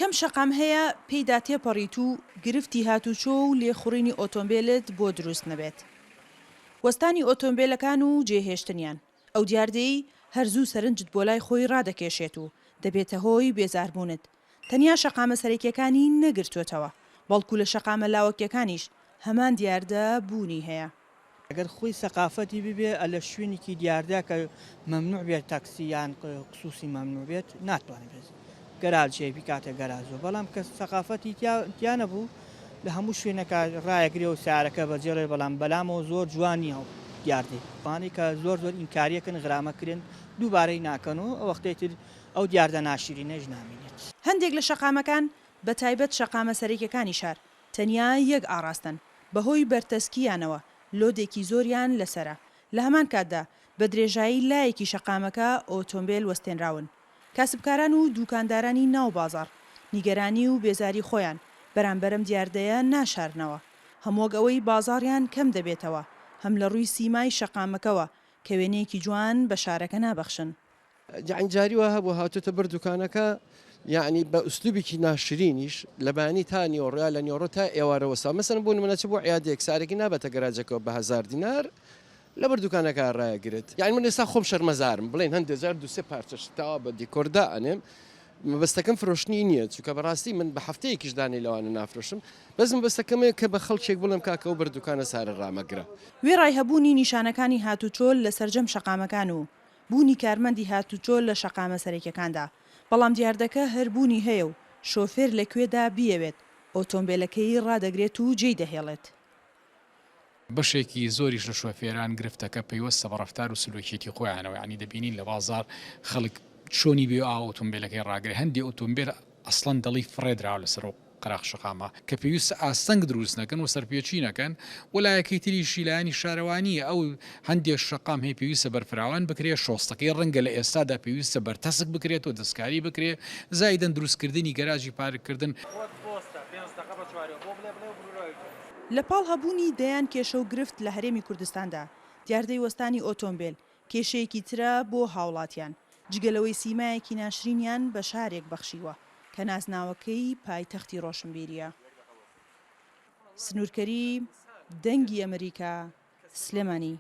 کەم شەقام هەیە پێیدا تێپەڕیت و گرفتی هاتوچۆ و لێخوڕینی ئۆتۆمبیلت بۆ دروست نەبێت. وەستانی ئۆتۆمبیلەکان و جێهێشتنیان ئەو دیاردەی هەرزوو سەرنجت بۆ لای خۆی ڕادەکێشێت و دەبێتە هۆی بێزاربوونت. تەنیا شەقامە سەرەکیەکانی نەگرتوێتەوە، بەڵکو لە شەقامە لاوەکیەکانیش هەمان دیاردە بوونی هەیە. ئەگەر خۆی سەقافەتی ببێ لە شوێنێکی دیاردا کە مەمنوع بێت تاکسییان خصوصی مەمنوع بێت ناتوانێت بێت گەراجێبی کاتە گەراجۆ، بەڵام کە سەقافەتی تیانە بوو لە هەموو شوێنەکە ڕایەگرێ و سارەکە بەجێڕێ، بەڵام بەلامەوە زۆر جوانی هەڵ دیاردێ وانەی کە زۆر ئینکاریەکەن غرامەکردن دووبارەی ناکەن و ئەو وەختێتر ئەو دیاردە ناشرینەش نامێنێت. هەندێک لە شەقامەکان بە تایبەت شەقامە سەرەکیەکانی شار تەنیا یەک ئاڕاستن بەهۆی بەرتەسکییانەوە لۆدێکی زۆریان لەسرە. لە هەمان کاتدا بە درێژایی لایەکی شەقامەکە ئۆتۆمبیل وەستێنراون. کاسبکاران و دوکاندارانی ناو بازار نیگەرانی و بێزاری خۆیان بەرامبەرم دیاردەیە ناشارنەوە، هەمووەک ئەوەی بازاڕیان کەم دەبێتەوە، هەم لە ڕووی سیمای شەقامەکەوە کە وێنەیەکی جوان بە شارەکە نابەخشن. جاریوە هەبوو هاتوتە بەر دوکانەکە، یعنی بە ئوستوبێکی ناشرینیش لە بانی تا نیۆڕیا لە نیۆڕۆ تا ئێوارەوەسا مەسەن بوون منەچ بۆ عیادێک سارێکی نابەتە گەراجەکەەوە بە 1000 دینار لە بەر دوکانەکە ڕایەگرێت. یعنی من ئێستا خۆم شەرمەزارم بڵێن هەندێک جار دوسێ پارچەش تاوا بە دیکۆردا ئەنێم مەبەستەکەم فرۆشتنی نییە، چونکە بەڕاستی من بە هەفتەیەکیش دانی لەوانە نافرۆشم، بەس مەبەستەکەمەیە کە بە خەڵکێک بڵم کاکەەوە بەر دوکانە سارە ڕامەگرە. وێ ڕایهەبوونی نیشانەکانی هاتوچۆل لە سەرجەم شەقامەکان و بوونی کارمەندی هاتوچۆل لە شەقامە سەرەکیەکاندا، بەڵام دیاردەکە هەربوونی هەیە و شۆفێر لەکوێدا بیەوێت ئۆتۆمبیلەکەی ڕادەگرێت و جێی دەهێڵێت. بەشێکی زۆریش لە شۆفێران گرفتەکە پەیوەستە بە ڕەفتار و سلوکێتی خۆیانەوە، ینی دەبینین لە بازار خەڵک چۆنی بێ ئۆتۆمبیلەکەی ڕاگرێت. هەندێک ئۆتۆمبیل ئەسڵەن دڵی فڕێدراوە لەسەر قەراق شەقامە کە پێویستە ئاستەنگ دروست نەکەن و سەرپێچی نەکەن، وەلایەکی تریشی لایەنی شارەوانیە ئەو هەندێک شەقام هەیە پێویستە بەرفراوان بکرێت، شۆستەکەی ڕەنگە لە ئێستادا پێویستە بەرتەسک بکرێت و دەستکاری بکرێت، زایدەن دروستکردنی گەراژی پارکردن. لە پاڵ هەبوونی دەیان کێشە و گرفت لە هەرێمی کوردستاندا دیاردەی وەستانی ئۆتۆمبیل کێشەیەکی ترە بۆ هاوڵاتیان، جگەلەوەی سیمایەکی ناشرینیان بە شارێک بەخشیوە کە نازناوەکەی پایتەختی ڕۆشنبیریە. سنوورکەری دەنگی ئەمریکا، سلێمانی.